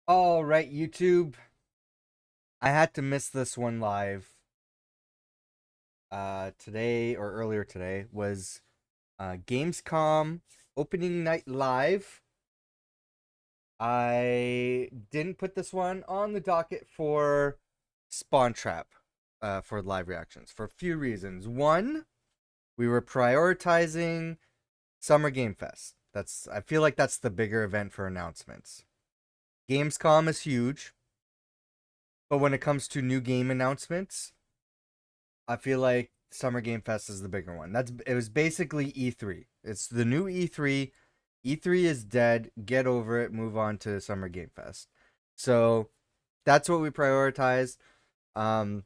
All right, YouTube. I had to miss this one live. Today or earlier today was Gamescom opening night live. I didn't put this one on the docket for Spawn Trap for live reactions for a few reasons. One, we were prioritizing Summer Game Fest. I feel like that's the bigger event for announcements. Gamescom is huge, but when it comes to new game announcements, I feel like Summer Game Fest is the bigger one. It was basically E3. It's the new E3. E3 is dead. Get over it. Move on to Summer Game Fest. So that's what we prioritize. Um,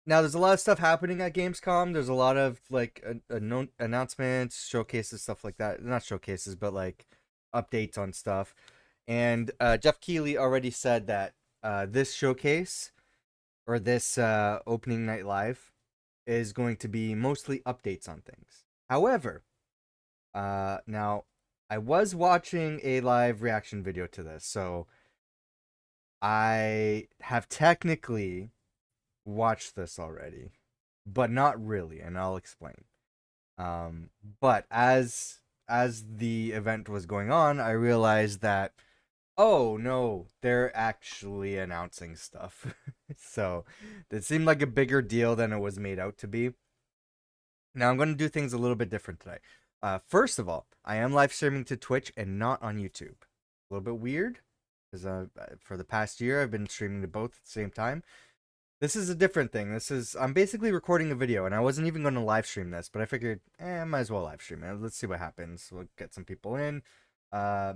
Now there's a lot of stuff happening at Gamescom. There's a lot of like announcements, showcases, stuff like that. Not showcases, but like updates on stuff. And Jeff Keighley already said that this showcase or this opening night live is going to be mostly updates on things. However, now I was watching a live reaction video to this, so I have technically watched this already, but not really, and I'll explain. But as the event was going on, I realized that oh no, they're actually announcing stuff. So it seemed like a bigger deal than it was made out to be. Now I'm going to do things a little bit different today. First of all, I am live streaming to Twitch and not on YouTube. A little bit weird because for the past year I've been streaming to both at the same time. This is a different thing. I'm basically recording a video, and I wasn't even going to live stream this, but I figured, I might as well live stream it. Let's see what happens. We'll get some people in.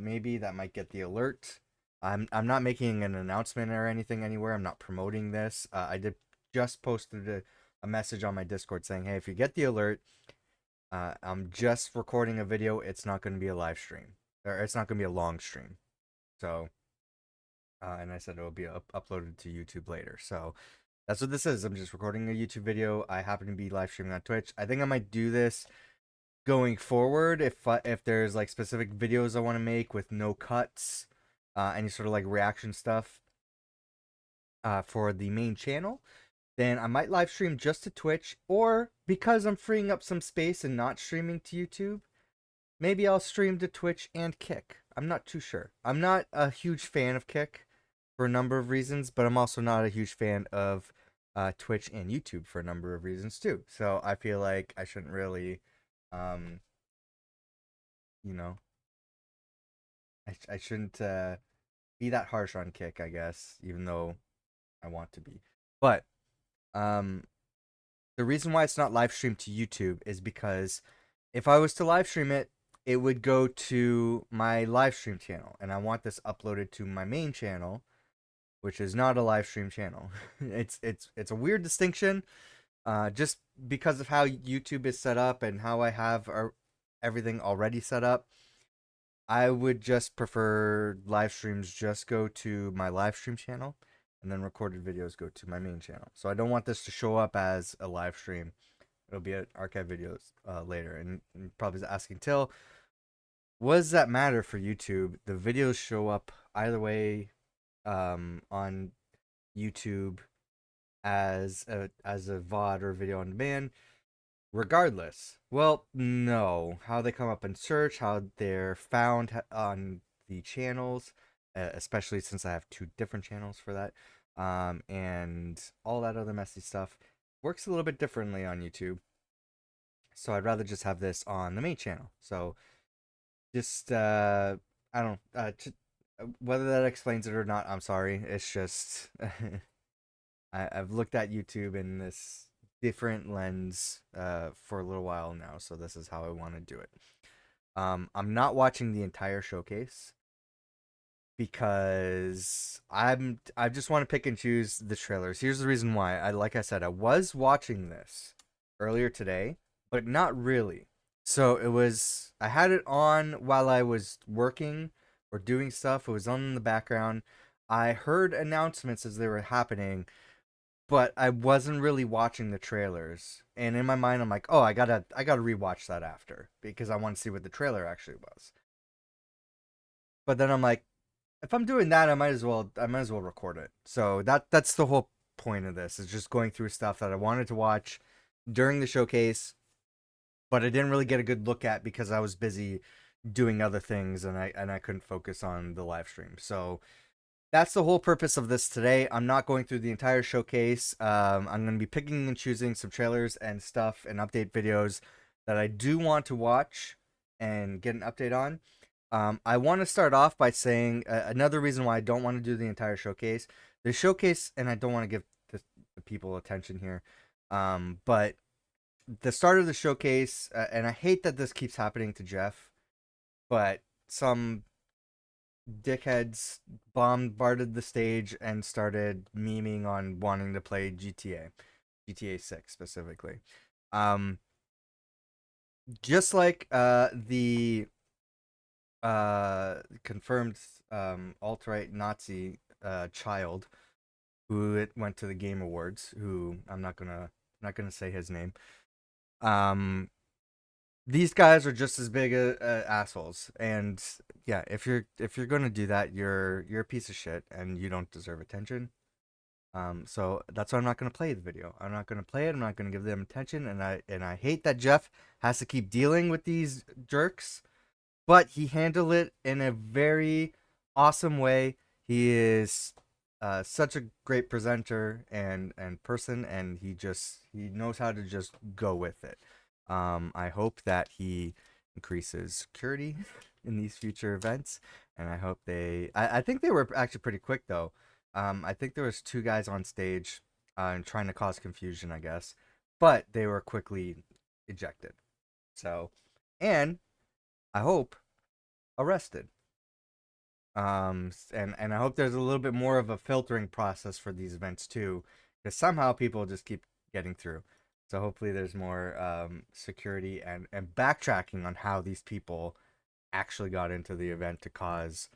Maybe that might get the alert. I'm not making an announcement or anything anywhere. I'm not promoting this. I did just posted a message on my Discord saying, hey, if you get the alert, I'm just recording a video. It's not going to be a live stream, or it's not going to be a long stream. So, and I said it will be uploaded to YouTube later. So that's what this is. I'm just recording a YouTube video. I happen to be live streaming on Twitch. I think I might do this going forward if there's like specific videos I want to make with no cuts, any sort of like reaction stuff for the main channel. Then I might live stream just to Twitch, or because I'm freeing up some space and not streaming to YouTube, maybe I'll stream to Twitch and Kick. I'm not too sure. I'm not a huge fan of Kick for a number of reasons, but I'm also not a huge fan of Twitch and YouTube for a number of reasons too. So I feel like I shouldn't really, um, you know, I shouldn't be that harsh on Kick, I guess, even though I want to be. But um, the reason why it's not live streamed to YouTube is because if I was to live stream it, it would go to my live stream channel, and I want this uploaded to my main channel, which is not a live stream channel. It's a weird distinction, just because of how YouTube is set up and how I have everything already set up. I would just prefer live streams just go to my live stream channel, and then recorded videos go to my main channel. So I don't want this to show up as a live stream. It'll be at archive videos later, and probably asking Till, what does that matter for YouTube? The videos show up either way on YouTube as a VOD or video on demand, regardless. Well, no. How they come up in search, how they're found on the channels, especially since I have two different channels for that, and all that other messy stuff works a little bit differently on YouTube. So I'd rather just have this on the main channel. So just I don't whether that explains it or not. I'm sorry. It's just I've looked at YouTube in this different lens for a little while now, so this is how I want to do it. I'm not watching the entire showcase because I just want to pick and choose the trailers. Here's the reason why. Like I said, I was watching this earlier today, but not really. So I had it on while I was working or doing stuff. It was on in the background. I heard announcements as they were happening, but I wasn't really watching the trailers. And in my mind, I'm like, oh, I gotta rewatch that after because I want to see what the trailer actually was. But then I'm like, if I'm doing that, I might as well record it. So that's the whole point of this, is just going through stuff that I wanted to watch during the showcase, but I didn't really get a good look at because I was busy doing other things, and I couldn't focus on the live stream. So that's the whole purpose of this today. I'm not going through the entire showcase. I'm going to be picking and choosing some trailers and stuff and update videos that I do want to watch and get an update on. I want to start off by saying another reason why I don't want to do the entire showcase. The showcase, and I don't want to give the people attention here, but the start of the showcase, and I hate that this keeps happening to Jeff, but some dickheads bombarded the stage and started memeing on wanting to play GTA 6 specifically. Um, just like the confirmed alt-right Nazi child who it went to the Game Awards, who I'm not gonna say his name. Um, these guys are just as big assholes, and yeah, if you're gonna do that, you're a piece of shit, and you don't deserve attention. So that's why I'm not gonna play the video. I'm not gonna play it. I'm not gonna give them attention, and I hate that Jeff has to keep dealing with these jerks, but he handled it in a very awesome way. He is such a great presenter and person, and he knows how to just go with it. I hope that he increases security in these future events, and I hope I think they were actually pretty quick though. I think there was two guys on stage and trying to cause confusion, I guess, but they were quickly ejected. So, and I hope arrested. And I hope there's a little bit more of a filtering process for these events too, because somehow people just keep getting through. So hopefully there's more security and backtracking on how these people actually got into the event to cause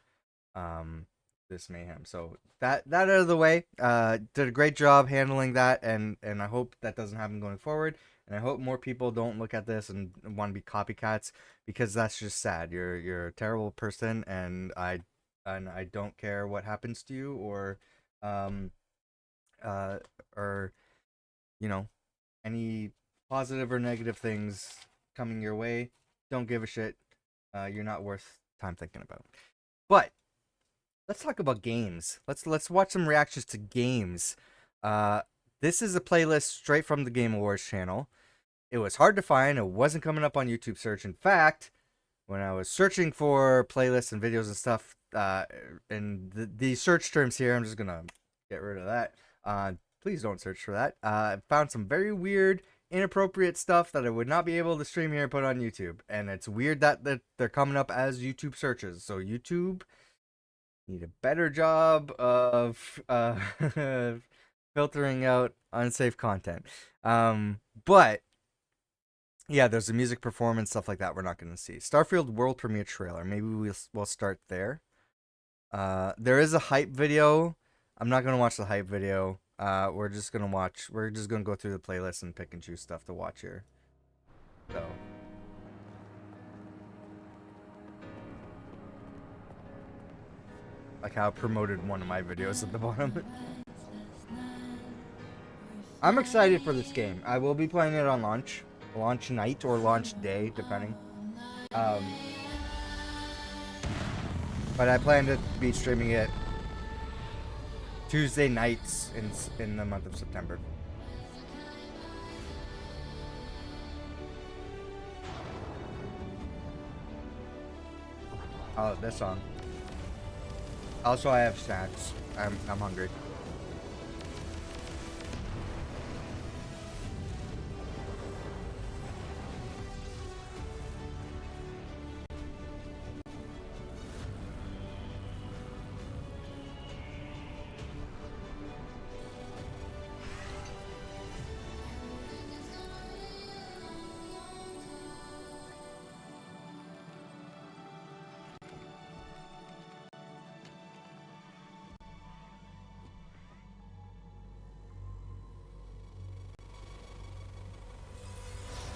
um this mayhem. So that out of the way, did a great job handling that, and I hope that doesn't happen going forward. And I hope more people don't look at this and want to be copycats, because that's just sad. You're a terrible person, and I don't care what happens to you, um uh or you know any positive or negative things coming your way. Don't give a shit. You're not worth time thinking about. But let's talk about games. Let's watch some reactions to games. Uh, this is a playlist straight from the Game Awards channel. It was hard to find. It wasn't coming up on YouTube search. In fact, when I was searching for playlists and videos and stuff, and the search terms here, I'm just gonna get rid of that. Please don't search for that. I found some very weird, inappropriate stuff that I would not be able to stream here and put on YouTube, and it's weird that they're coming up as YouTube searches. So YouTube need a better job of filtering out unsafe content. But yeah, there's a music performance, stuff like that we're not going to see. Starfield world premiere trailer. Maybe we'll start there. There is a hype video. I'm not going to watch the hype video. We're just going to go through the playlist and pick and choose stuff to watch here. So, like how I promoted one of my videos at the bottom. I'm excited for this game. I will be playing it on launch night or launch day, depending. But I plan to be streaming it Tuesday nights in the month of September. Oh, this song. Also, I have snacks. I'm hungry.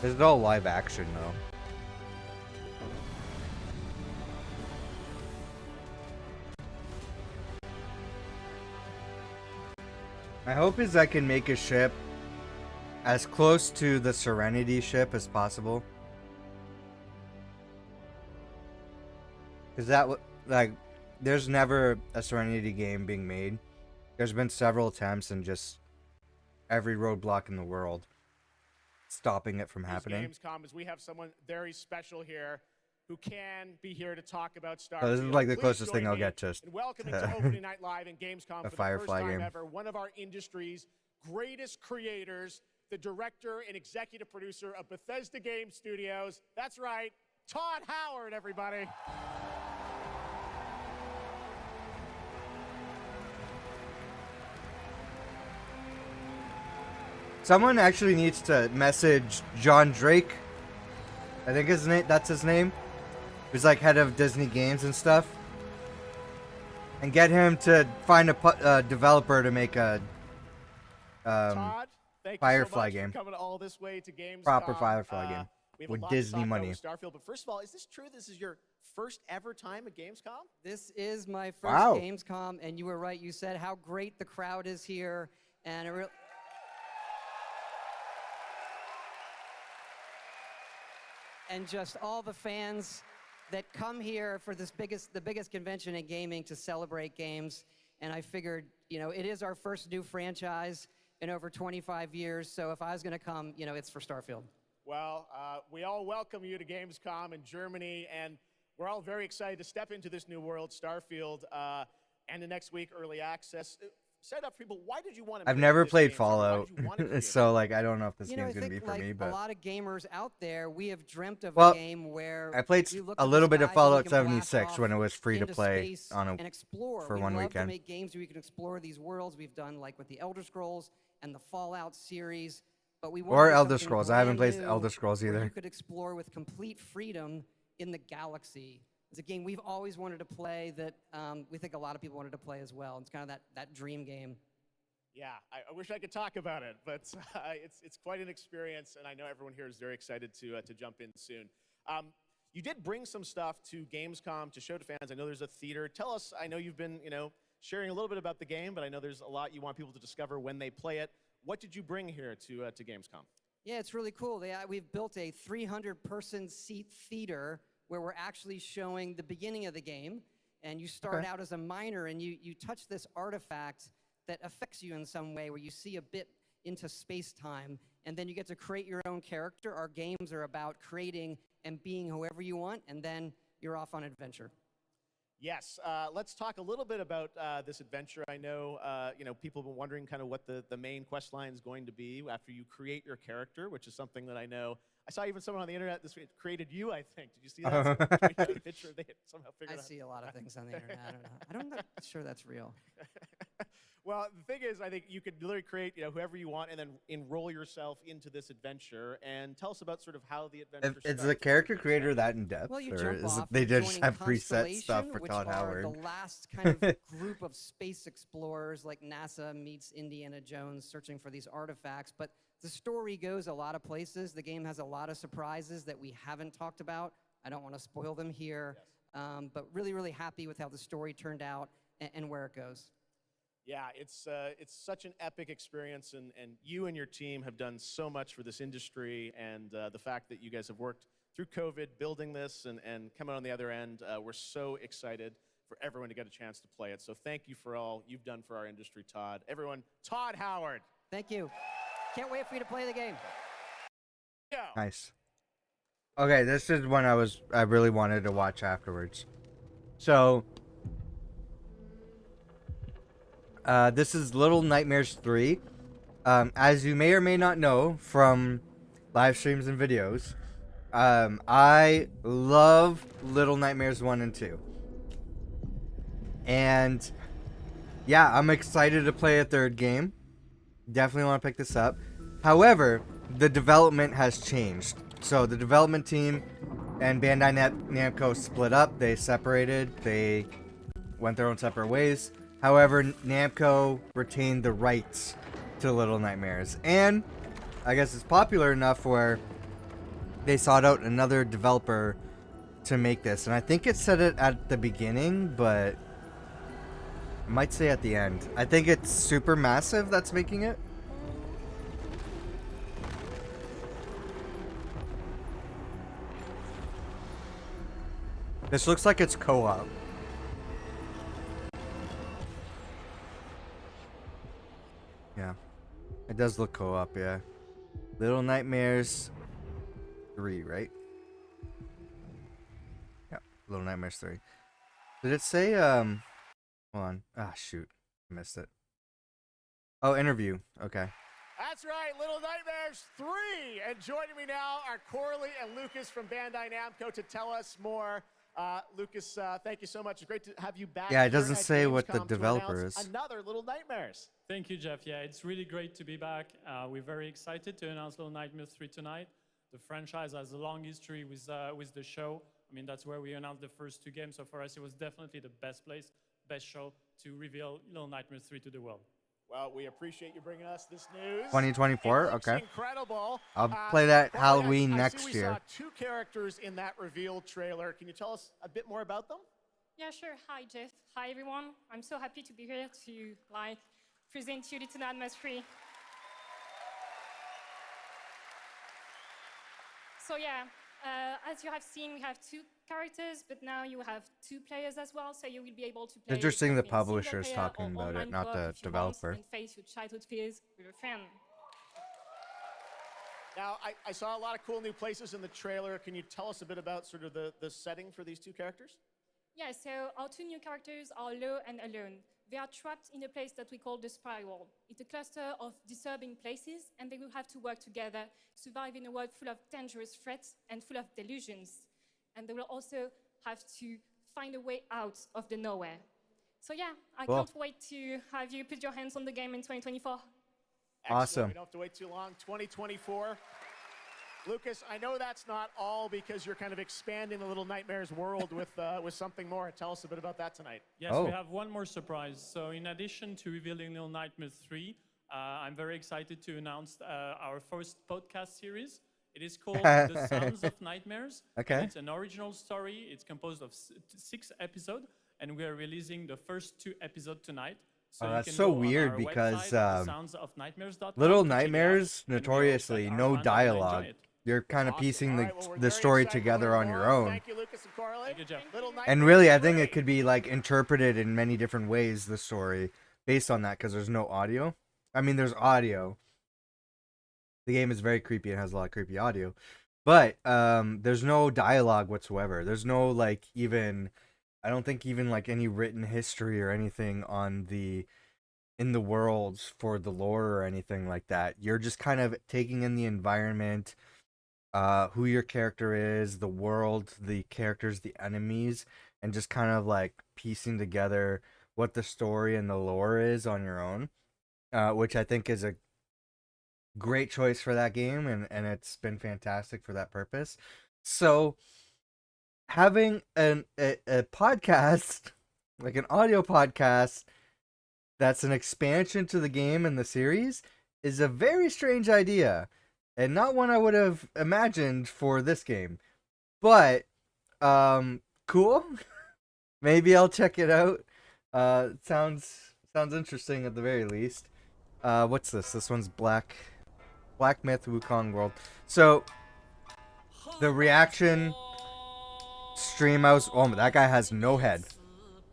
This is all live action, though. My hope is I can make a ship as close to the Serenity ship as possible. Because that like, there's never a Serenity game being made. There's been several attempts and just every roadblock in the world stopping it from happening. Gamescom, as we have someone very special here who can be here to talk about Starfield. So this is like the closest thing I'll get to welcoming to Opening Night Live in Gamescom a for Firefly the first time game. ever, one of our industry's greatest creators, the director and executive producer of Bethesda Game Studios. That's right, Todd Howard, everybody. Someone actually needs to message John Drake. I think that's his name. Who's like head of Disney Games and stuff. And get him to find a developer to make a Todd, thank Firefly you so much game. for coming all this way to Gamescom. Proper Firefly game. With Disney money. Starfield, but first of all, is this true? This is your first ever time at Gamescom? This is my first Gamescom, and you were right. You said how great the crowd is here, and and just all the fans that come here for the biggest convention in gaming to celebrate games. And I figured, you know, it is our first new franchise in over 25 years. So if I was going to come, you know, it's for Starfield. Well, we all welcome you to Gamescom in Germany, and we're all very excited to step into this new world, Starfield, and the next week, early access. Set up for people. Why did you want to? I've never played Fallout, so like I don't know if this game's gonna be for me. But a lot of gamers out there, we have dreamt of a game where I played a little bit of Fallout 76 when it was free to play on for one weekend. To make games where you can explore these worlds. We've done like with the Elder Scrolls and the Fallout series, but we or Elder Scrolls. I haven't played Elder Scrolls either. You could explore with complete freedom in the galaxy. It's a game we've always wanted to play that we think a lot of people wanted to play as well. It's kind of that dream game. Yeah, I wish I could talk about it, but it's quite an experience, and I know everyone here is very excited to jump in soon. You did bring some stuff to Gamescom to show to fans. I know there's a theater. Tell us, I know you've been, sharing a little bit about the game, but I know there's a lot you want people to discover when they play it. What did you bring here to Gamescom? Yeah, it's really cool. We've built a 300-person seat theater where we're actually showing the beginning of the game, and you start out as a miner, and you touch this artifact that affects you in some way, where you see a bit into space-time, and then you get to create your own character. Our games are about creating and being whoever you want, and then you're off on adventure. Yes, let's talk a little bit about this adventure. I know, people have been wondering kind of what the main quest line is going to be after you create your character, which is something that I know. I saw even someone on the internet this week created you, I think. Did you see that? A picture they somehow figured out. I see a lot of things on the internet. I don't know. I'm not sure that's real. Well, the thing is, I think you could literally create, whoever you want, and then enroll yourself into this adventure. And tell us about sort of how the adventure starts. Is the character creator that in depth, well, or is it they just have preset stuff for Todd Howard? The last kind of group of space explorers, like NASA meets Indiana Jones, searching for these artifacts. But the story goes a lot of places. The game has a lot of surprises that we haven't talked about. I don't want to spoil them here, but really, really happy with how the story turned out and where it goes. Yeah, it's such an epic experience, and you and your team have done so much for this industry, and the fact that you guys have worked through COVID building this and come out on the other end, we're so excited for everyone to get a chance to play it. So thank you for all you've done for our industry, Todd. Everyone, Todd Howard. Thank you. Can't wait for you to play the game. Go. Nice. Okay, this is one I really wanted to watch afterwards. So this is Little Nightmares 3. As you may or may not know from live streams and videos, I love Little Nightmares 1 and 2. And yeah, I'm excited to play a third game. Definitely want to pick this up. However, the development has changed. So the development team and Bandai Namco split up. They separated. They went their own separate ways. However, Namco retained the rights to Little Nightmares. And I guess it's popular enough where they sought out another developer to make this. And I think it said it at the beginning, but Might say at the end. I think it's super massive that's making it. This looks like it's co-op. Yeah. It does look co-op, yeah. Little Nightmares 3, right? Yeah, Little Nightmares 3. Did it say, hold on. Ah, shoot. I missed it. Oh, interview. Okay. That's right, Little Nightmares 3. And joining me now are Corley and Lucas from Bandai Namco to tell us more. Lucas, thank you so much. It's great to have you back. Yeah, it here doesn't at say what the Gamescom to developer announce is. Another Little Nightmares. Thank you, Jeff. Yeah, it's really great to be back. We're very excited to announce Little Nightmares 3 tonight. The franchise has a long history with the show. I mean, that's where we announced the first 2 games. So for us, it was definitely the best place, best show to reveal Little Nightmares 3 to the world. Well, we appreciate you bringing us this news. 2024, It looks okay. incredible. I'll play that Corley, Halloween I next see we year. saw 2 characters in that reveal trailer. Can you tell us a bit more about them? Yeah, sure. Hi, Jeff. Hi, everyone. I'm so happy to be here to present you Little Nightmares 3. So yeah, as you have seen, we have 2 characters, but now you have 2 players as well, so you will be able to play. Interesting the either in single publisher's player talking or about it, online not co-op the if you want, developer. and face your childhood fears with a friend. Now, I saw a lot of cool new places in the trailer. Can you tell us a bit about sort of the setting for these 2 characters? Yeah, so our 2 new characters are Low and Alone. They are trapped in a place that we call the Spiral. It's a cluster of disturbing places, and they will have to work together, survive in a world full of dangerous threats and full of delusions. And they will also have to find a way out of the nowhere. So yeah, I Cool. can't wait to have you put your hands on the game in 2024. Excellent. Awesome. We don't have to wait too long. 2024. Lucas, I know that's not all because you're kind of expanding the Little Nightmares world with something more. Tell us a bit about that tonight. Yes, Oh. we have one more surprise. So in addition to revealing Little Nightmares 3, I'm very excited to announce our first podcast series. It is called The Sounds of Nightmares. Okay. And it's an original story. It's composed of 6 episodes, and we are releasing the first 2 episodes tonight. So Oh, you that's can so go on weird our because, website, thesoundsofnightmares.com, Little to check it out, Nightmares, and we are notoriously, excited our no fans are gonna enjoy dialogue. it. You're kind of Awesome. piecing All the, right, well, we're the very story excited to together learn on your more. own. Thank you, Lucas and Corley. Thank you, Jeff. Little And Nightmares really, I think 3. it could be like interpreted in many different ways, the story, based on that, because there's no audio. I mean, there's audio. The game is very creepy and has a lot of creepy audio. But there's no dialogue whatsoever. There's no, like, even, I don't think even, like, any written history or anything in the worlds for the lore or anything like that. You're just kind of taking in the environment, who your character is, the world, the characters, the enemies, and just kind of like piecing together what the story and the lore is on your own, which I think is a great choice for that game, and it's been fantastic for that purpose. So having a podcast, like an audio podcast, that's an expansion to the game and the series is a very strange idea. And not one I would have imagined for this game. But cool. Maybe I'll check it out. Sounds interesting at the very least. What's this? This one's Black Myth Wukong World. So the reaction stream oh, that guy has no head.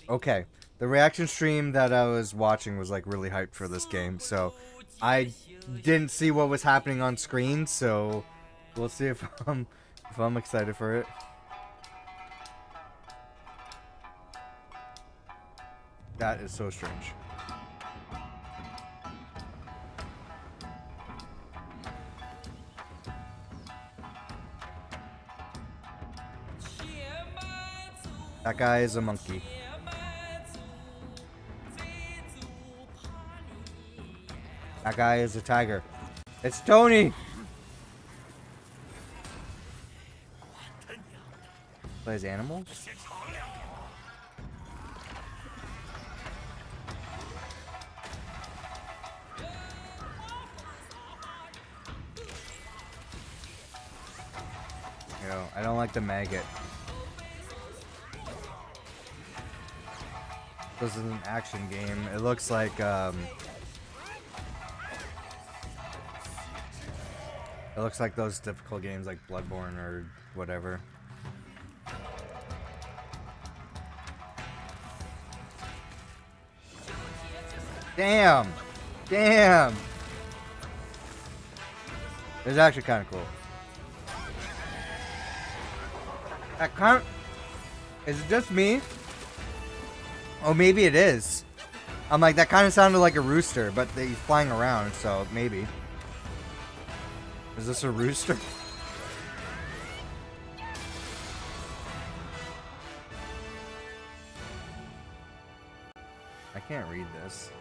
Okay. The reaction stream that I was watching was like really hyped for this game. So I didn't see what was happening on screen, so we'll see if I'm excited for it. That is so strange. That guy is a monkey. That guy is a tiger. It's Tony! Plays animals? Yo, I don't like the maggot. this is an action game. It looks like those difficult games like Bloodborne or whatever. Damn! Damn! It's actually kind of cool. That kind of... Is it just me? Oh, maybe it is. I'm like, that kind of sounded like a rooster, but he's flying around, so maybe. Is this a rooster? I can't read this.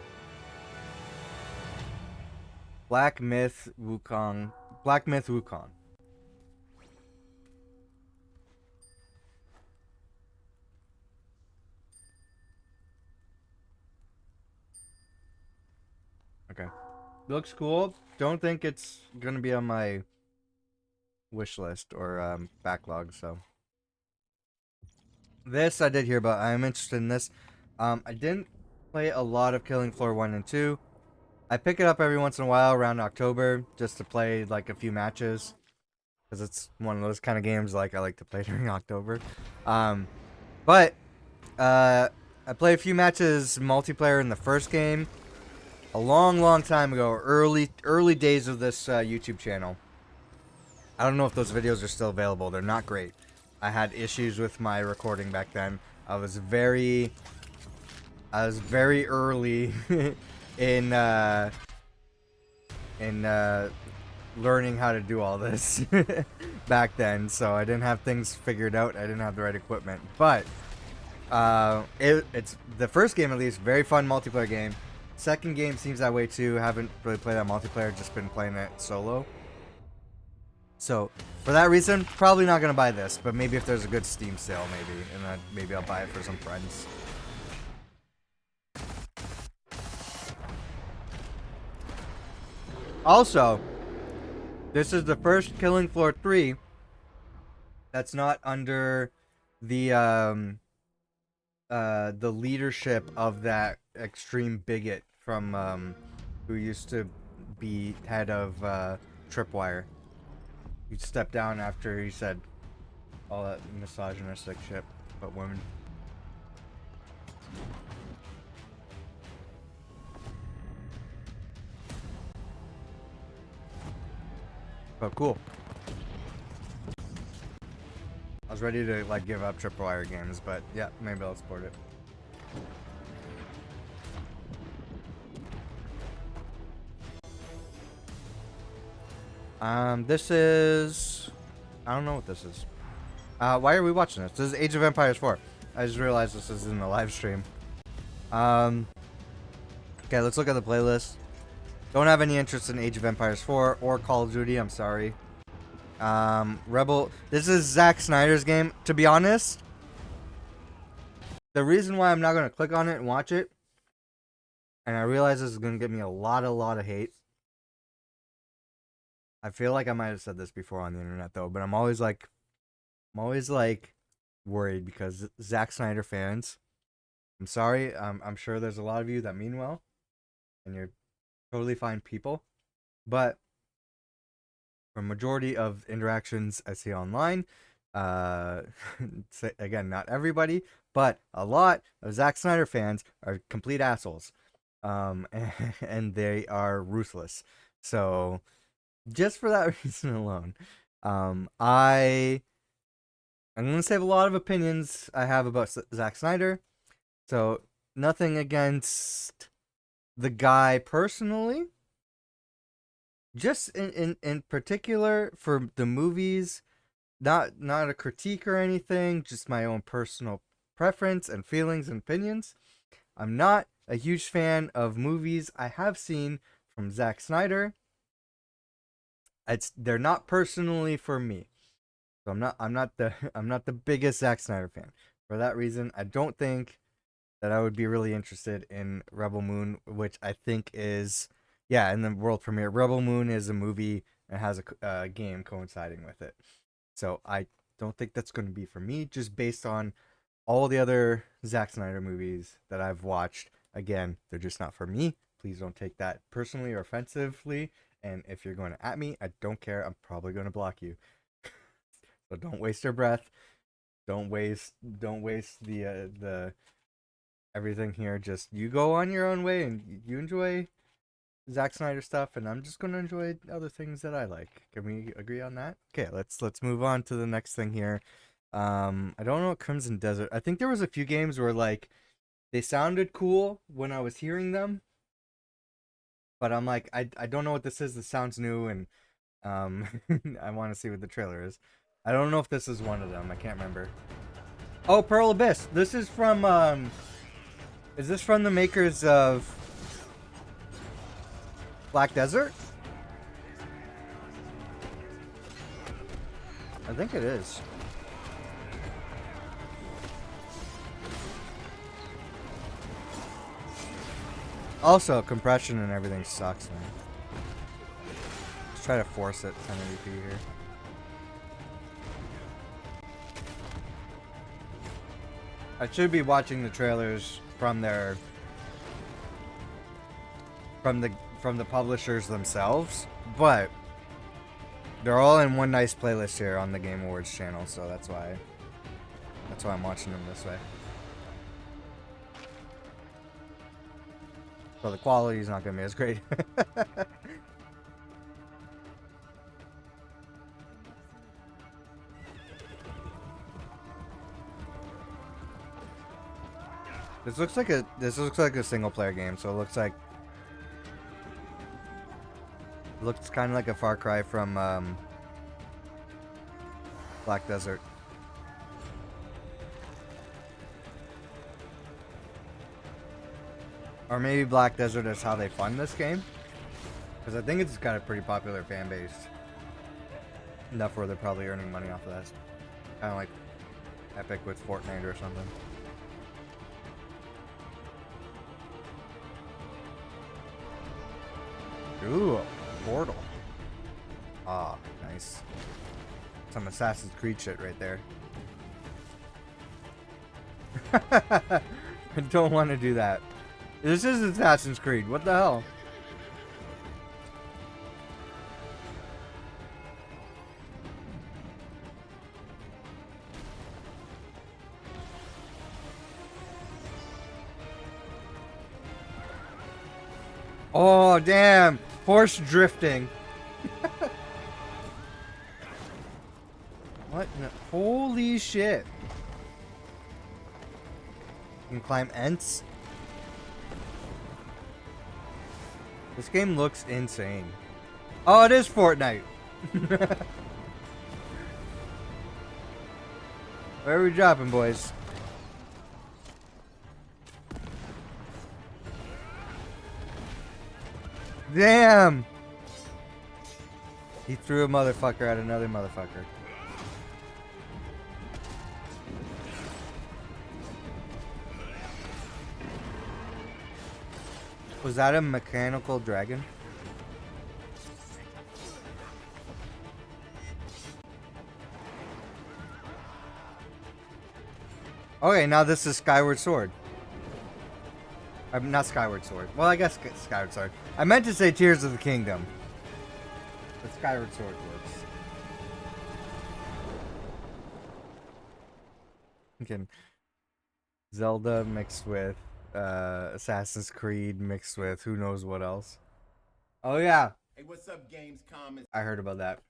Black Myth Wukong. Black Myth Wukong. Okay. Looks cool. Don't think it's gonna be on my wish list or backlog, so. This I did hear about. I'm interested in this. I didn't play a lot of Killing Floor 1 and 2. I pick it up every once in a while around October just to play like a few matches. Because it's one of those kind of games like I like to play during October. But I played a few matches multiplayer in the first game a long time ago, early days of this YouTube channel. I don't know if those videos are still available. They're not great. I had issues with my recording back then. I was very early in learning how to do all this back then, so I didn't have things figured out. I didn't have the right equipment, but it's the first game, at least, very fun multiplayer game. Second game seems that way too. Haven't really played that multiplayer, just been playing it solo. So for that reason, probably not gonna buy this, but maybe if there's a good Steam sale, and then maybe I'll buy it for some friends. Also, this is the first Killing Floor 3 that's not under the leadership of that extreme bigot from who used to be head of Tripwire. He stepped down after he said all that misogynistic shit about women. But cool. I was ready to like give up Tripwire games, but yeah, maybe I'll support it. This is... I don't know what this is. Why are we watching this? This is Age of Empires 4. I just realized this is in the live stream. Okay, let's look at the playlist. Don't have any interest in Age of Empires 4 or Call of Duty, I'm sorry. Rebel... This is Zack Snyder's game. To be honest, the reason why I'm not going to click on it and watch it, and I realize this is going to get me a lot of hate. I feel like I might have said this before on the internet though, but I'm always like worried because Zack Snyder fans, I'm sorry, I'm sure there's a lot of you that mean well, and you're totally fine people, but from majority of interactions I see online, again, not everybody, but a lot of Zack Snyder fans are complete assholes, and they are ruthless. So just for that reason alone, I'm going to save a lot of opinions I have about Zack Snyder. So nothing against the guy personally. Just in particular for the movies, not a critique or anything, just my own personal preference and feelings and opinions. I'm not a huge fan of movies I have seen from Zack Snyder. They're not personally for me. So I'm not the biggest Zack Snyder fan. For that reason, I don't think that I would be really interested in Rebel Moon, which I think is, yeah, in the world premiere. Rebel Moon is a movie and has a game coinciding with it. So I don't think that's going to be for me, just based on all the other Zack Snyder movies that I've watched. Again, they're just not for me. Please don't take that personally or offensively. And if you're going to at me, I don't care. I'm probably going to block you. So don't waste your breath. Don't waste the everything here. Just you go on your own way and you enjoy Zack Snyder stuff, and I'm just gonna enjoy other things that I like. Can we agree on that? Okay, let's move on to the next thing here. I don't know what Crimson Desert. I think there was a few games where like they sounded cool when I was hearing them, but I'm like I don't know what this is. This sounds new, and I want to see what the trailer is. I don't know if this is one of them. I can't remember. Oh, Pearl Abyss. This is from is this from the makers of Black Desert? I think it is. Also, compression and everything sucks, man. Let's try to force it 1080p here. I should be watching the trailers from their from the publishers themselves, but they're all in one nice playlist here on the Game Awards channel, so that's why I'm watching them this way. So the quality is not gonna be as great. This looks like a single player game, so it looks kind of like a Far Cry from Black Desert. Or maybe Black Desert is how they fund this game, because I think it's got a pretty popular fan base. Enough where they're probably earning money off of this. Kind of like Epic with Fortnite or something. Ooh, a portal. Ah, nice. Some Assassin's Creed shit right there. I don't want to do that. This is Assassin's Creed. What the hell? Oh, damn. Horse drifting. What? Holy shit. You can climb Ents. This game looks insane. Oh, it is Fortnite. Where are we dropping, boys? Damn! He threw a motherfucker at another motherfucker. Was that a mechanical dragon? Okay, now this is Skyward Sword. Not Skyward Sword. Well, I guess Skyward Sword. I meant to say Tears of the Kingdom. But Skyward Sword works. Again, Zelda mixed with Assassin's Creed mixed with who knows what else. Oh yeah. Hey, what's up, Gamescom? I heard about that.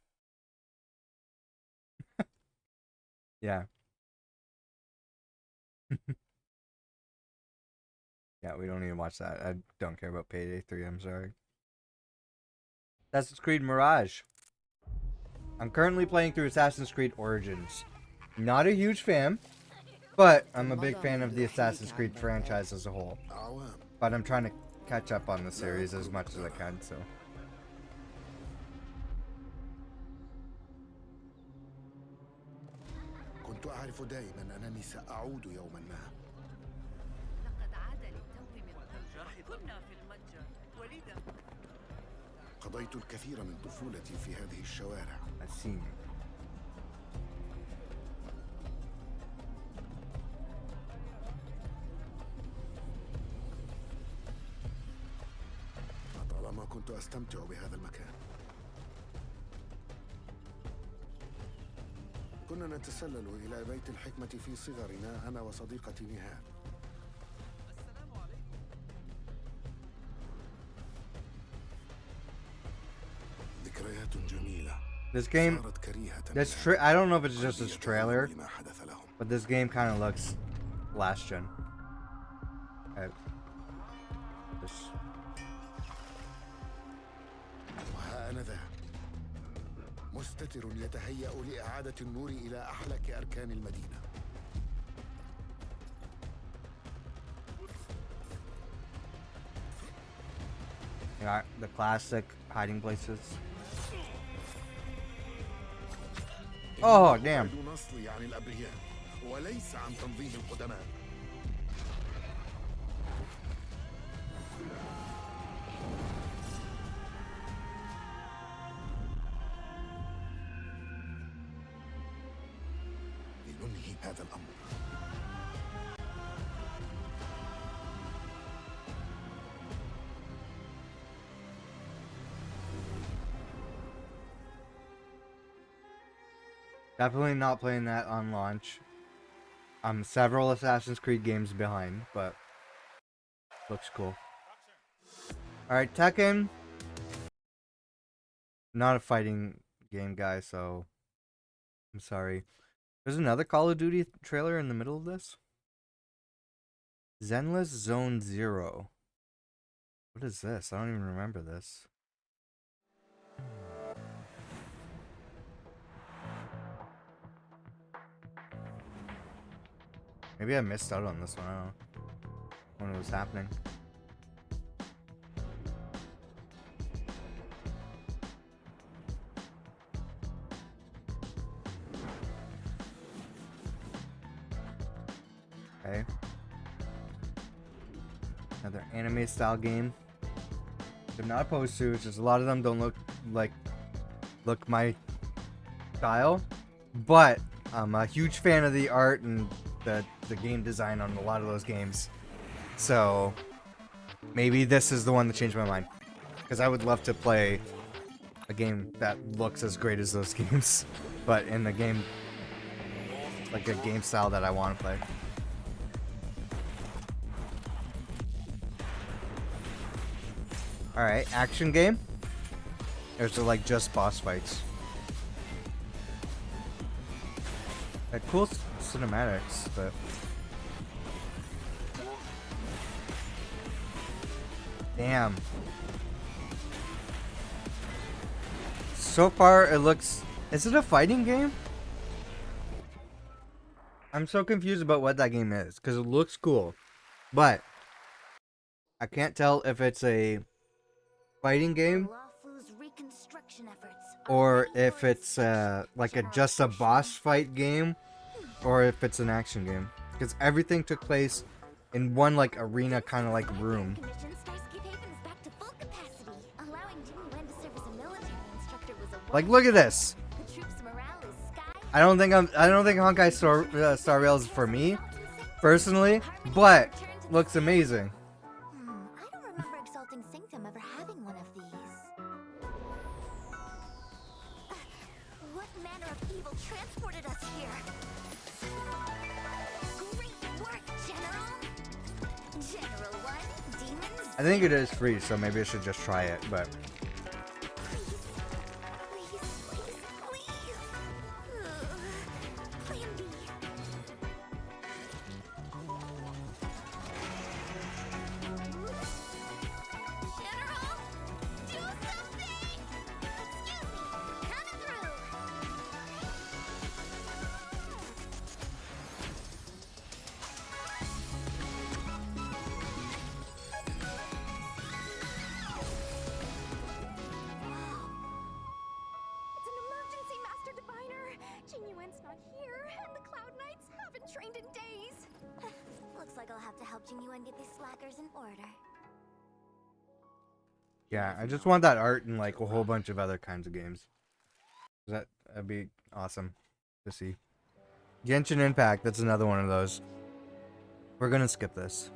Yeah. Yeah, we don't need to watch that. I don't care about Payday 3, I'm sorry. Assassin's Creed Mirage. I'm currently playing through Assassin's Creed Origins. Not a huge fan, but I'm a big fan of the Assassin's Creed franchise as a whole. But I'm trying to catch up on the series as much as I can, so. كنت أعرف دائما أنني سأعود يوما ما. لقد عاد للتو من الجرح. كنا في المتجر وليدا. قضيت الكثير من طفولتي في هذه الشوارع. I've seen. كنت أستمتع بهذا المكان. كنا نتسلل إلى بيت الحكمة في صغرنا أنا وصديقتي نهاد. ذكريات جميلة. This game, صارت كريهة. I don't know if it's just this trailer, لما حدث لهم. but this game kind of looks last gen. وها أنا ذا مستتر يتهيأ لإعادة النور إلى أحلك أركان المدينة. You got the classic hiding places. Oh, damn. نصلي عن الأبرياء وليس عن تنظيم القدماء. لننهي هذا الأمر. Definitely not playing that on launch. I'm several Assassin's Creed games behind, but looks cool. Alright, Tekken. Not a fighting game guy, so I'm sorry. There's another Call of Duty trailer in the middle of this. Zenless Zone Zero. What is this? I don't even remember this. Maybe I missed out on this one. I don't know when it was happening. Okay. Another anime style game. I'm not opposed to. It's just a lot of them don't look my style, but I'm a huge fan of the art and the game design on a lot of those games. So maybe this is the one that changed my mind, because I would love to play a game that looks as great as those games, but in the game, like a game style that I want to play. Alright, action game? Or is it like just boss fights? Cool cinematics, but damn. So far it looks... Is it a fighting game? I'm so confused about what that game is, because it looks cool, but I can't tell if it's a fighting game or if it's like just a boss fight game, or if it's an action game, because everything took place in one like arena kind of like room. Like, look at this. I don't think Honkai Star Rail is for me personally, but looks amazing. I don't remember Exalting Sanctum ever having one of these. What manner of evil transported us here? Great work, General! General 1, demons... I think it is free, so maybe I should just try it, but... Plan B. General, do something! Excuse me, coming through. It's an emergency, Master Diviner! Genuine's not here, and the Cloud Knights haven't trained in days. Looks like I'll have to help Genuine get these slackers in order. Yeah, I just want that art in like a whole bunch of other kinds of games. That'd be awesome to see. Genshin Impact, that's another one of those. We're gonna skip this.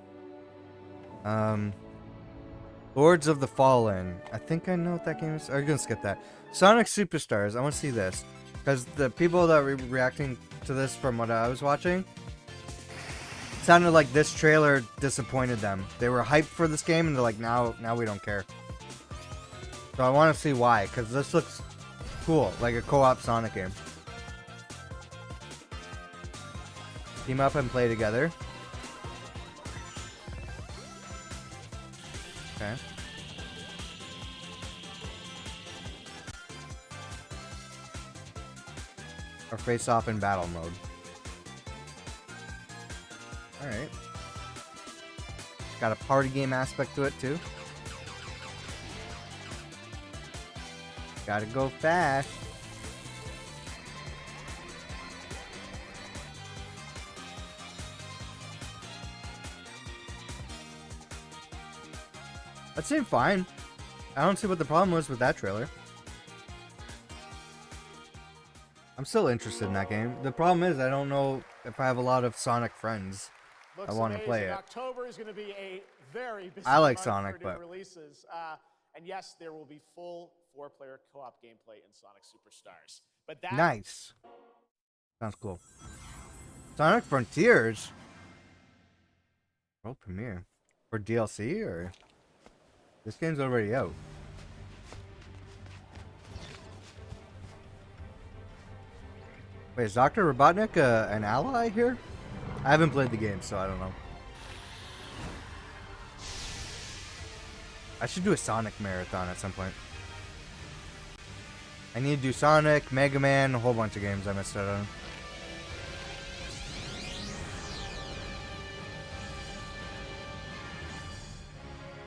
Lords of the Fallen. I think I know what that game is. I'm gonna skip that. Sonic Superstars. I want to see this because the people that were reacting to this from what I was watching sounded like this trailer disappointed them. They were hyped for this game and they're like, now we don't care. So I want to see why, because this looks cool, like a co-op Sonic game. Team up and play together. Okay. Or face off in battle mode. Alright. Got a party game aspect to it too. Gotta go fast. That seemed fine. I don't see what the problem was with that trailer. I'm still interested in that game. The problem is I don't know if I have a lot of Sonic friends. Looks I want to play amazing. it. October is going to be a very busy I like month Sonic, for new but releases. And yes, there will be full 4-player co-op gameplay in Sonic Superstars. But that nice. Sounds cool. Sonic Frontiers. World premiere for DLC or this game's already out. Wait, is Dr. Robotnik an ally here? I haven't played the game, so I don't know. I should do a Sonic marathon at some point. I need to do Sonic, Mega Man, a whole bunch of games I missed out on.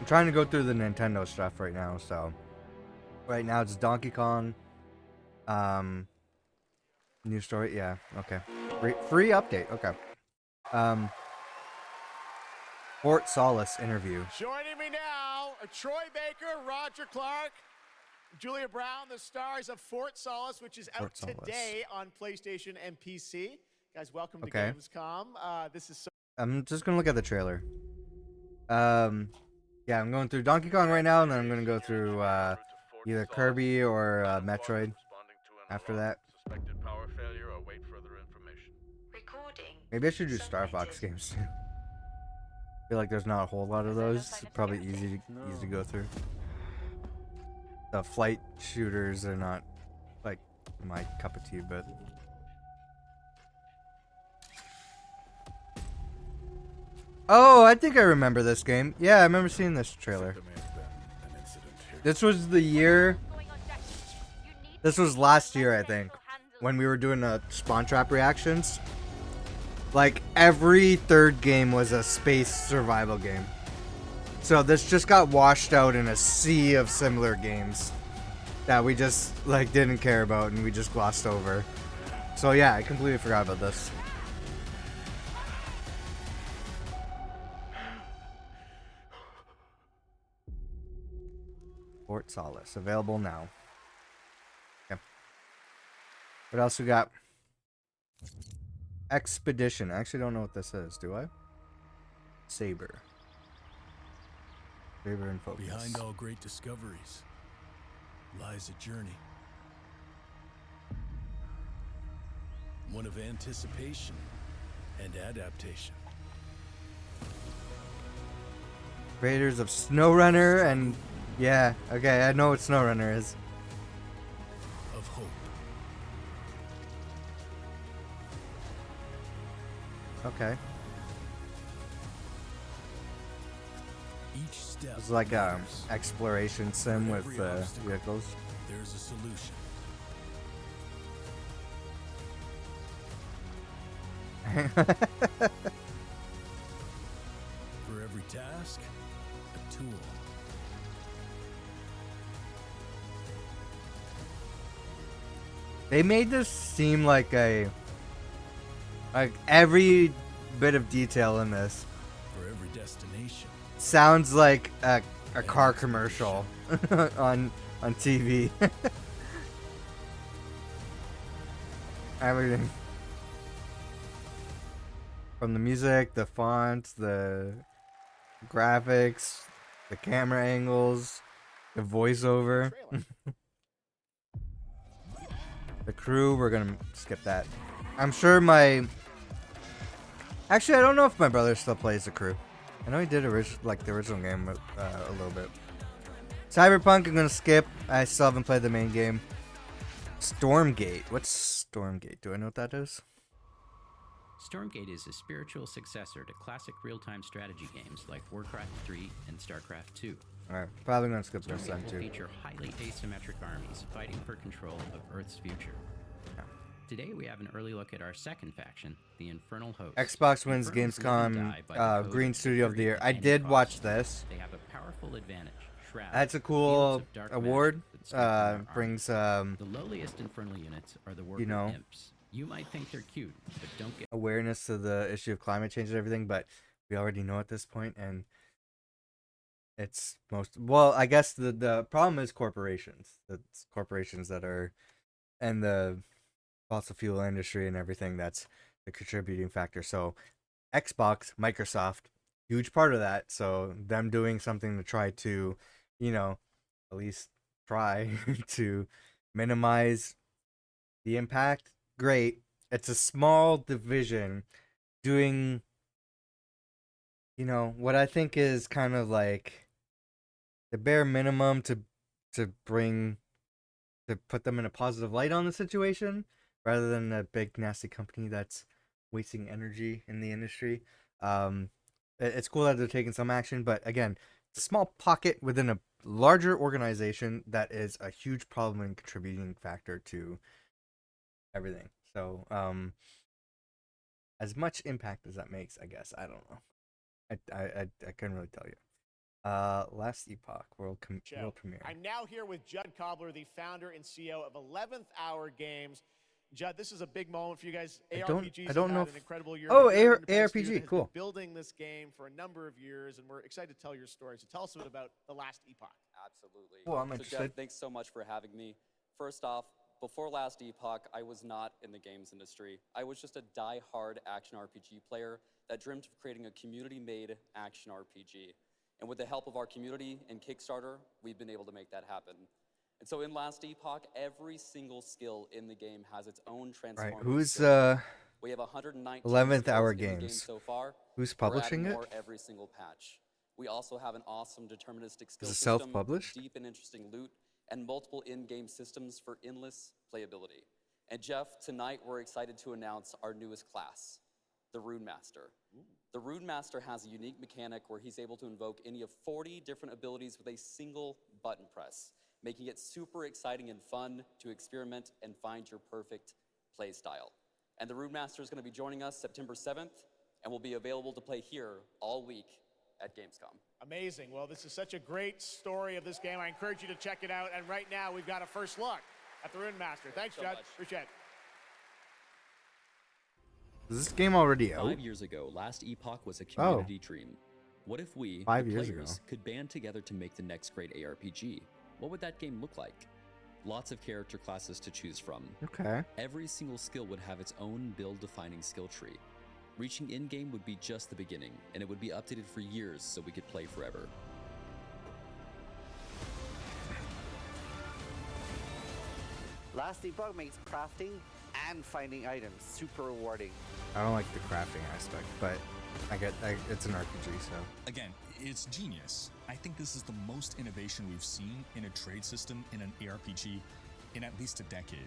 I'm trying to go through the Nintendo stuff right now, so... Right now it's Donkey Kong. New story, yeah, okay. Free update, okay. Fort Solace interview. joining me now are Troy Baker, Roger Clark, Julia Brown, the stars of Fort Solace, which is out today on PlayStation and PC. Guys, welcome to Gamescom. This is so I'm just gonna look at the trailer. Yeah, I'm going through Donkey Kong right now, and then I'm gonna go through either Kirby or Metroid after that. Maybe I should do Star Fox games too. I feel like there's not a whole lot of those. Probably easy to go through. The flight shooters are not like my cup of tea, but oh, I think I remember this game. Yeah, I remember seeing this trailer. This was the year. This was last year, I think, when we were doing Spawn Trap reactions. Like, every third game was a space survival game. So this just got washed out in a sea of similar games that we just, like, didn't care about and we just glossed over. So yeah, I completely forgot about this. Fort Solace, available now. Okay. What else we got? Expedition. I actually don't know what this is, do I? Saber. Saber and focus. Behind all great discoveries lies a journey. One of anticipation and adaptation. Raiders of SnowRunner and... Yeah, okay, I know what SnowRunner is. Of hope. Okay. Each step It's like a matters. exploration sim For with every obstacle, vehicles. There's a solution. For every task, a tool. They made this seem like every bit of detail in this For every destination. sounds like a car commercial on TV. Everything. From the music, the font, the graphics, the camera angles, the voiceover, the crew. We're gonna skip that. I'm sure my. Actually, I don't know if my brother still plays the crew. I know he did the original game a little bit. Cyberpunk, I'm gonna skip. I still haven't played the main game. Stormgate. What's Stormgate? Do I know what that is? Stormgate is a spiritual successor to classic real-time strategy games like Warcraft 3 and StarCraft 2. Alright, probably gonna skip this time Stormgate too. will feature highly asymmetric armies fighting for control of Earth's future. Yeah. Today we have an early look at our second faction, the Infernal Host. Xbox wins Infernals live and Gamescom die by the code Green of Studio of the Year. security I at any did cost. watch this. They have a powerful advantage. Shroud, That's a fields cool of dark award. magic that strengthen their armor. Brings The lowliest Infernal units are the worker you know, imps. You might think they're cute, but don't get awareness to the issue of climate change and everything, but we already know at this point, and it's I guess the problem is corporations. It's corporations that are, and the fossil fuel industry and everything, that's the contributing factor. So Xbox, Microsoft, huge part of that. So them doing something to try to, at least try to minimize the impact. Great. It's a small division doing, what I think is kind of like the bare minimum to put them in a positive light on the situation, rather than a big nasty company that's wasting energy in the industry. It's cool that they're taking some action, but again, it's a small pocket within a larger organization that is a huge problem and contributing factor to everything. So, as much impact as that makes, I guess, I don't know. I couldn't really tell you. Last Epoch World Premiere. I'm now here with Judd Cobbler, the founder and CEO of 11th Hour Games. Judd, this is a big moment for you guys. I ARPGs don't have know had an incredible year. Oh, You're an independent studio ARPG, that has cool. been building this game for a number of years, and we're excited to tell your story. So tell us a bit about the Last Epoch. Absolutely. Well, I'm So interested. Jeff, thanks so much for having me. First off, before Last Epoch, I was not in the games industry. I was just a die-hard action RPG player that dreamt of creating a community-made action RPG. And with the help of our community and Kickstarter, we've been able to make that happen. And so in Last Epoch, every single skill in the game has its own transformative Right, who's skill tree. We have 119 11th skills Hour in the game Games? so far. Who's We're publishing adding it? more every single patch. We also have an awesome deterministic skill Is it system, self-published? deep and interesting loot, and multiple in-game systems for endless playability. And Jeff, tonight we're excited to announce our newest class, the Rune Master. The Rune Master has a unique mechanic where he's able to invoke any of 40 different abilities with a single button press, making it super exciting and fun to experiment and find your perfect play style. And the Rune Master is going to be joining us September 7th and will be available to play here all week at Gamescom. Amazing. Well, this is such a great story of this game. I encourage you to check it out. And right now, we've got a first look at the Rune Master. Thanks, so Judd. much. Appreciate it. Is this game already out? 5 years ago, Last Epoch was a community dream. What if we, 5 the years players, ago. could band together to make the next great ARPG? What would that game look like? Lots of character classes to choose from. Okay. Every single skill would have its own build-defining skill tree. Reaching in-game would be just the beginning, and it would be updated for years so we could play forever. Last Epoch makes crafting and finding items super rewarding. I don't like the crafting aspect, but it's an RPG, so. Again, it's genius. I think this is the most innovation we've seen in a trade system in an ARPG in at least a decade.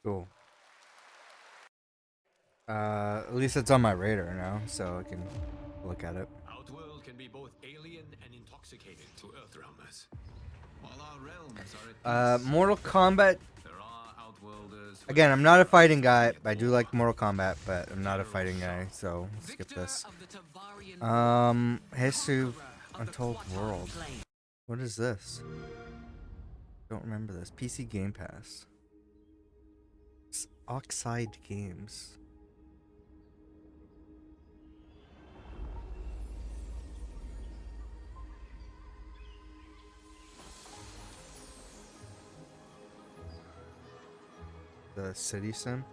Cool. At least it's on my radar now, so I can look at it. Outworld can be both alien and intoxicating to Earthrealmers. While our realms are at Mortal Kombat. there are Outworlders. Again, I'm not a fighting guy. I do like Mortal Kombat, but I'm not a fighting guy, so skip this. History of Untold World. What is this? Don't remember this. PC Game Pass. It's Oxide Games. The city sim.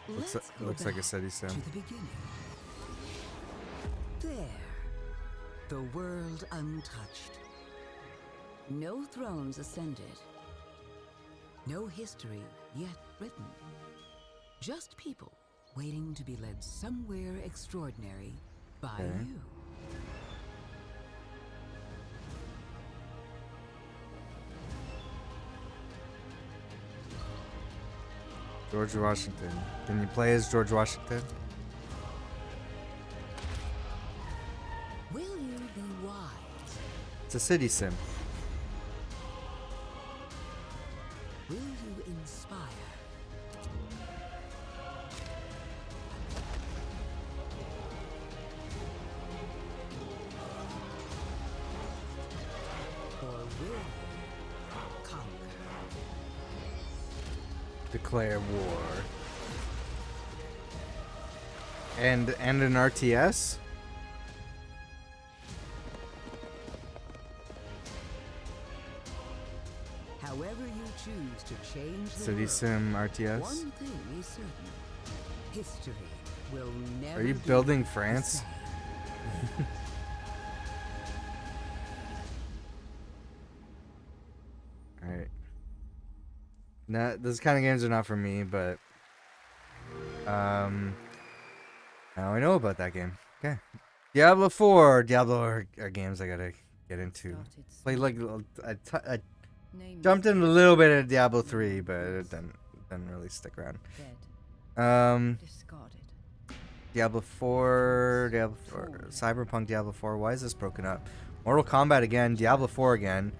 Let's go Looks like a back city sim. to the beginning. There. The world untouched. No thrones ascended. No history yet written. Just people waiting to be led somewhere extraordinary by Okay. you. George Washington. Can you play as George Washington? Will you be wise? It's a city sim. Will you inspire? Or will you conquer? Declare war. And an RTS? However you choose to change the City world, sim RTS? one thing is certain. History will never Are you be building the France? same. Alright. Nah, those kind of games are not for me, but now I know about that game. Okay. Diablo 4. Diablo are games I gotta get into. Played like I jumped in a little bit of Diablo 3, but it didn't really stick around. Diablo 4, Cyberpunk Diablo 4. Why is this broken up? Mortal Kombat again, Diablo 4 again,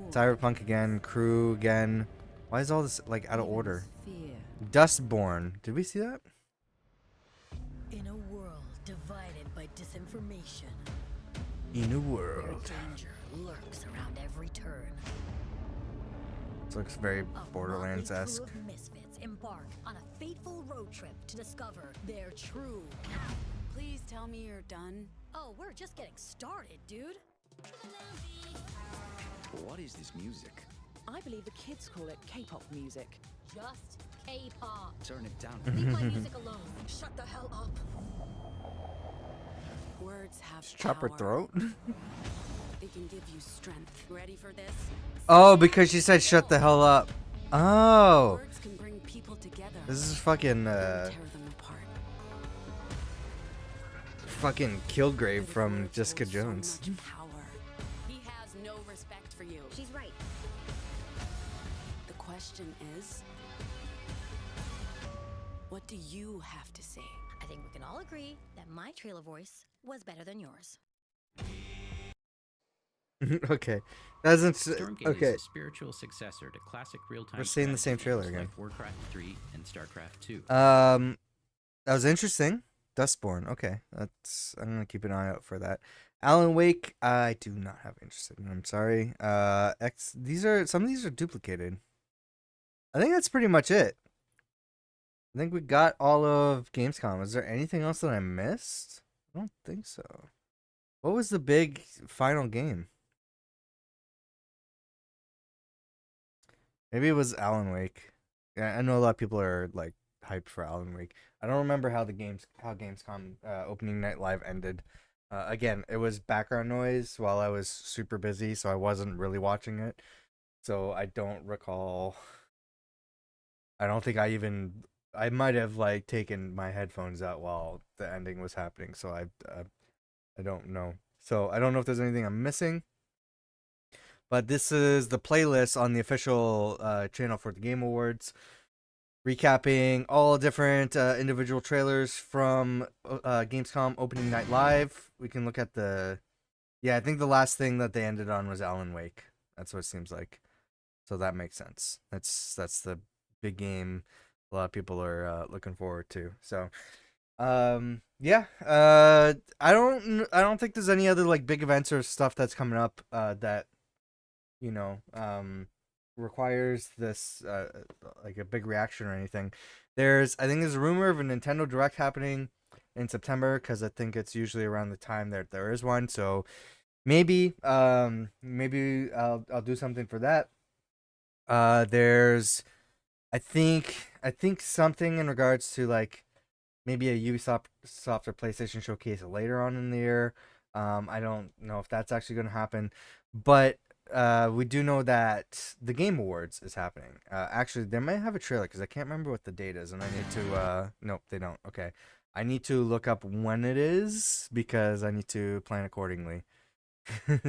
Cyberpunk again, Crew again. Why is all this like out of order? Dustborn. Did we see that? In a world divided by disinformation, In a where world. danger lurks around every turn, This looks very a Borderlands-esque. motley crew of misfits embark on a fateful road trip to discover their true path. Please tell me you're done. Oh, we're just getting started, dude. What is this music? I believe the kids call it K-pop music. Just K-pop. Turn it down. Leave my music alone. Shut the hell up. Words have Chop her power. throat? They can give you strength. Ready for this? Oh, because she said shut the hell up. Oh. Words can bring people together. This is fucking Tear them apart. fucking Kilgrave from Jessica Jones. Much power. He has no respect for you. She's right. The question is, what do you have to say? I think we can all agree that my trailer voice was better than yours. Okay. Doesn't Stormgate okay. is a spiritual successor to classic real-time We're seeing the same strategy trailer games again. like Warcraft 3 and StarCraft 2. That was interesting. Dustborn. Okay. I'm gonna keep an eye out for that. Alan Wake, I do not have interest in. I'm sorry. Some of these are duplicated. I think that's pretty much it. I think we got all of Gamescom. Is there anything else that I missed? I don't think so. What was the big final game? Maybe it was Alan Wake. Yeah, I know a lot of people are like hyped for Alan Wake. I don't remember how Gamescom opening night live ended. Again, it was background noise while I was super busy, so I wasn't really watching it. So I don't recall. I don't think I might have like taken my headphones out while the ending was happening. So I don't know. So I don't know if there's anything I'm missing. But this is the playlist on the official channel for the Game Awards, recapping all different individual trailers from Gamescom opening night live. We can look at I think the last thing that they ended on was Alan Wake. That's what it seems like. So that makes sense. That's the big game a lot of people are looking forward to. So I don't think there's any other like big events or stuff that's coming up that requires this like a big reaction or anything. I think there's a rumor of a Nintendo Direct happening in September, because I think it's usually around the time that there is one. So maybe I'll do something for that. There's I think something in regards to like maybe a Ubisoft or PlayStation showcase later on in the year. I don't know if that's actually going to happen, but we do know that the Game Awards is happening. Actually, they might have a trailer because I can't remember what the date is, and I need to. Nope, they don't. Okay, I need to look up when it is because I need to plan accordingly.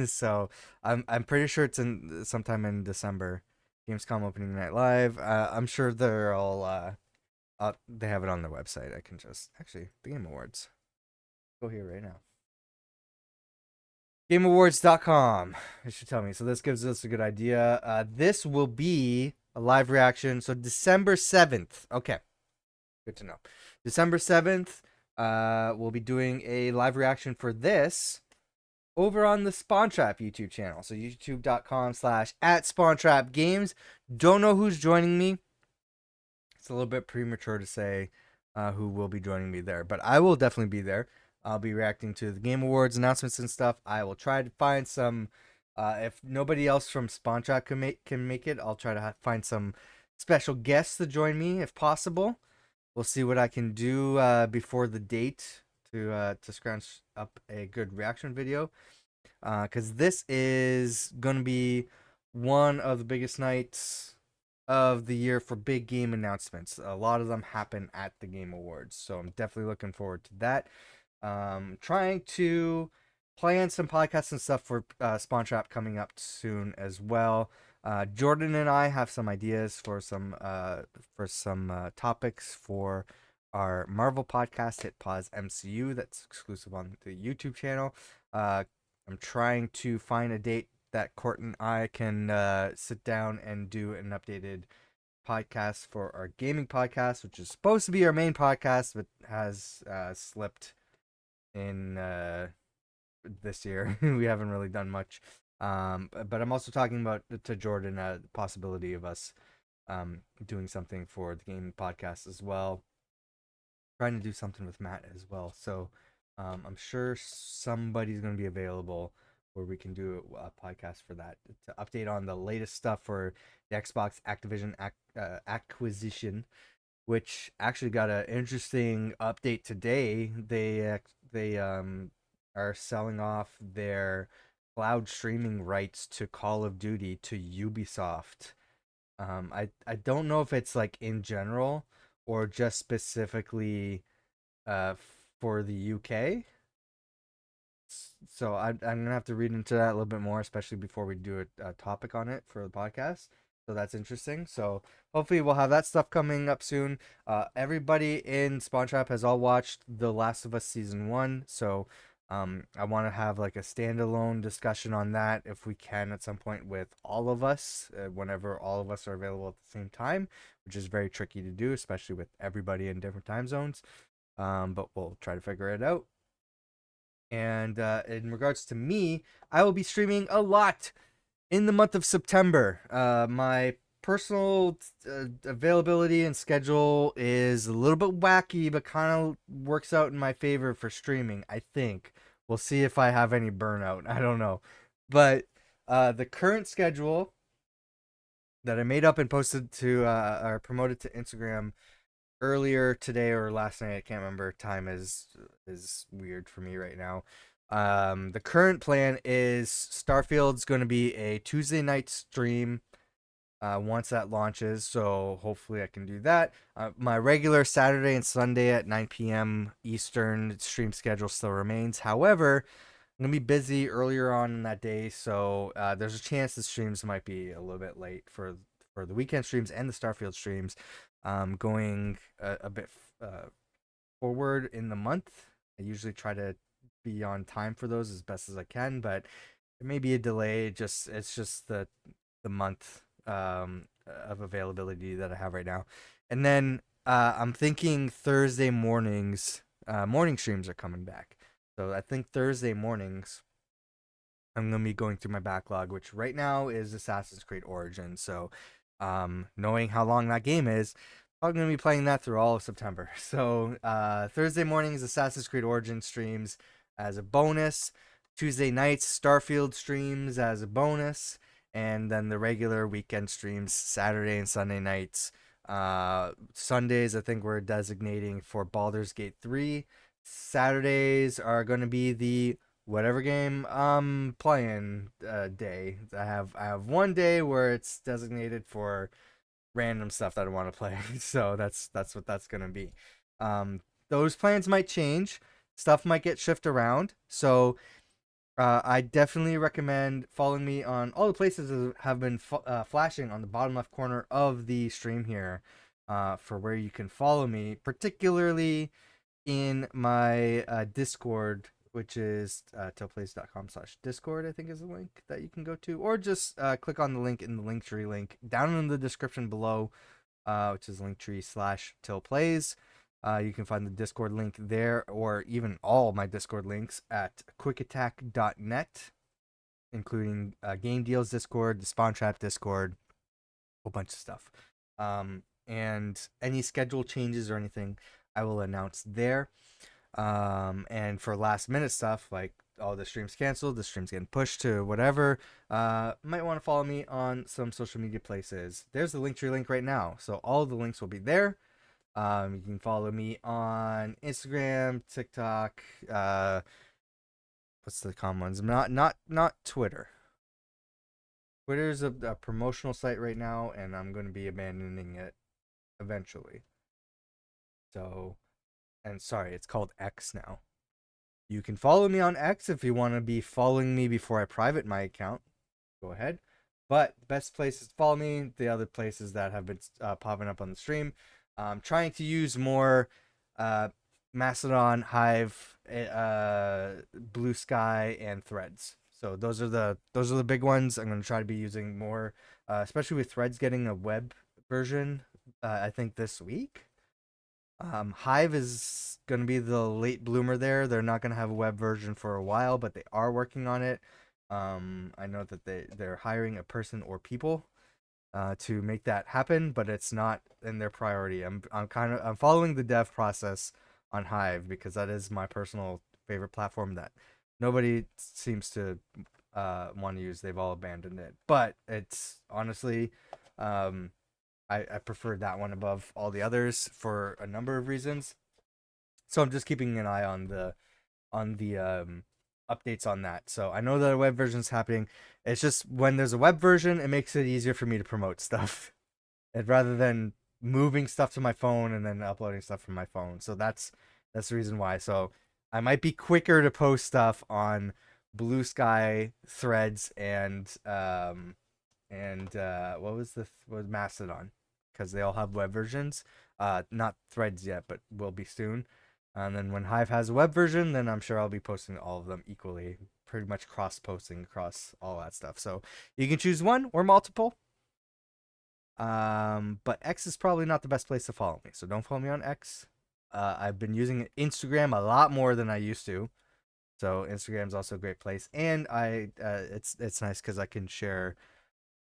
So I'm pretty sure it's in sometime in December. Gamescom opening night live. I'm sure they're all they have it on their website. I can just actually the Game Awards. Go here right now. GameAwards.com. It should tell me. So this gives us a good idea. This will be a live reaction. So December 7th. Okay. Good to know. December 7th, we'll be doing a live reaction for this over on the Spawntrap YouTube channel. So youtube.com/@SpawnTrapGames. Don't know who's joining me. It's a little bit premature to say who will be joining me there, but I will definitely be there. I'll be reacting to the Game Awards announcements and stuff. I will try to find some. If nobody else from Spawntrap can make it, I'll try to find some special guests to join me if possible. We'll see what I can do before the date to scrounge up a good reaction video. Because this is gonna be one of the biggest nights of the year for big game announcements. A lot of them happen at the Game Awards, so I'm definitely looking forward to that. Trying to plan some podcasts and stuff for Spawntrap coming up soon as well. Jordan and I have some ideas for some topics for our Marvel podcast, Hit Pause MCU, that's exclusive on the YouTube channel. I'm trying to find a date that Court and I can sit down and do an updated podcast for our gaming podcast, which is supposed to be our main podcast, but has slipped in this year. We haven't really done much. But I'm also talking about to Jordan the possibility of us doing something for the gaming podcast as well. Trying to do something with Matt as well. So I'm sure somebody's going to be available where we can do a podcast for that to update on the latest stuff for the Xbox Activision acquisition, which actually got an interesting update today. They are selling off their cloud streaming rights to Call of Duty to Ubisoft. I don't know if it's like in general or just specifically for the UK. So I'm gonna have to read into that a little bit more, especially before we do a topic on it for the podcast. So that's interesting. So hopefully we'll have that stuff coming up soon. Everybody in Spawntrap has all watched The Last of Us Season 1. So I want to have like a standalone discussion on that if we can at some point with all of us, whenever all of us are available at the same time, which is very tricky to do, especially with everybody in different time zones. But we'll try to figure it out. And in regards to me, I will be streaming a lot in the month of September. My personal availability and schedule is a little bit wacky, but kind of works out in my favor for streaming, I think. We'll see if I have any burnout. I don't know. But the current schedule that I made up and posted to or promoted to Instagram earlier today or last night, I can't remember. Time is weird for me right now. The current plan is Starfield's going to be a Tuesday night stream once that launches, so hopefully I can do that. My regular Saturday and Sunday at 9 p.m. Eastern stream schedule still remains. However, I'm going to be busy earlier on in that day, so there's a chance the streams might be a little bit late for the weekend streams and the Starfield streams. Going a bit forward in the month. I usually try to be on time for those as best as I can, but there may be a delay. It's just the month of availability that I have right now. And then I'm thinking Thursday mornings, morning streams are coming back. So I think Thursday mornings I'm going to be going through my backlog, which right now is Assassin's Creed Origins. So knowing how long that game is, I'm going to be playing that through all of September. So Thursday mornings, Assassin's Creed Origins streams as a bonus. Tuesday nights, Starfield streams as a bonus. And then the regular weekend streams, Saturday and Sunday nights, Sundays, I think we're designating for Baldur's Gate 3. Saturdays are going to be the whatever game I'm playing day. I have one day where it's designated for random stuff that I want to play. So that's what that's going to be. Those plans might change. Stuff might get shifted around. So I definitely recommend following me on all the places that have been flashing on the bottom left corner of the stream here for where you can follow me, particularly in my Discord, which is tillplays.com/discord, I think is the link that you can go to, or just click on the link in the Linktree link down in the description below, which is Linktree/tillplays. You can find the Discord link there, or even all my Discord links at quickattack.net, including Game Deals Discord, the Spawn Trap Discord, a whole bunch of stuff. And any schedule changes or anything, I will announce there. And for last minute stuff, like the stream's canceled, the stream's getting pushed to whatever, might want to follow me on some social media places. There's the Linktree link right now, so all the links will be there. You can follow me on Instagram, TikTok. What's the common ones? Not Twitter. Twitter's a promotional site right now, and I'm going to be abandoning it eventually. So, and sorry, it's called X now. You can follow me on X if you want to be following me before I private my account. Go ahead. But the best places to follow me, the other places that have been popping up on the stream. Trying to use more Mastodon, Hive, Blue Sky, and Threads. So those are the big ones. I'm going to try to be using more, especially with Threads getting a web version. I think this week. Hive is going to be the late bloomer there. They're not going to have a web version for a while, but they are working on it. I know that they're hiring a person or people to make that happen, but it's not in their priority. I'm following the dev process on Hive because that is my personal favorite platform that nobody seems to want to use. They've all abandoned it, but it's honestly, I prefer that one above all the others for a number of reasons. So I'm just keeping an eye on the updates on that. So I know that a web version is happening. It's just when there's a web version, it makes it easier for me to promote stuff, and rather than moving stuff to my phone and then uploading stuff from my phone. So that's the reason why. So I might be quicker to post stuff on Blue Sky, Threads, and what was Mastodon, because they all have web versions. Not Threads yet, but will be soon. And then when Hive has a web version, then I'm sure I'll be posting all of them equally, pretty much cross-posting across all that stuff. So you can choose one or multiple. But X is probably not the best place to follow me, so don't follow me on X. I've been using Instagram a lot more than I used to, so Instagram's also a great place. And it's nice because I can share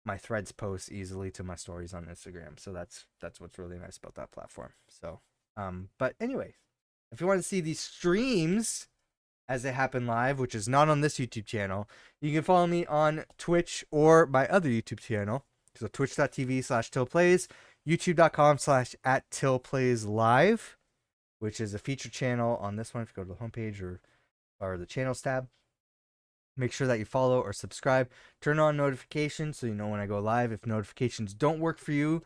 my Threads posts easily to my stories on Instagram. So that's what's really nice about that platform. So, but anyway. If you want to see these streams as they happen live, which is not on this YouTube channel, you can follow me on Twitch or my other YouTube channel. So twitch.tv/tillplays, youtube.com/@tillplayslive, which is a featured channel on this one. If you go to the homepage or the channels tab, make sure that you follow or subscribe. Turn on notifications so you know when I go live. If notifications don't work for you,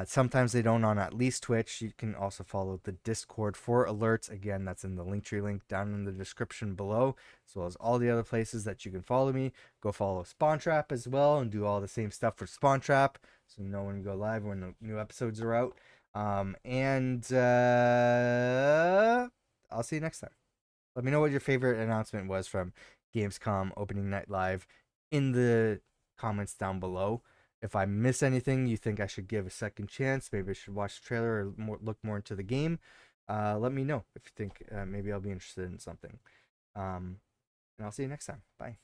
sometimes they don't on at least Twitch. You can also follow the Discord for alerts. Again, that's in the Linktree link down in the description below, as well as all the other places that you can follow me. Go follow Spawn Trap as well and do all the same stuff for Spawn Trap, so you know when we go live, when the new episodes are out. And I'll see you next time. Let me know what your favorite announcement was from Gamescom opening night live in the comments down below. If I miss anything you think I should give a second chance, maybe I should watch the trailer or look more into the game, let me know if you think maybe I'll be interested in something. And I'll see you next time. Bye.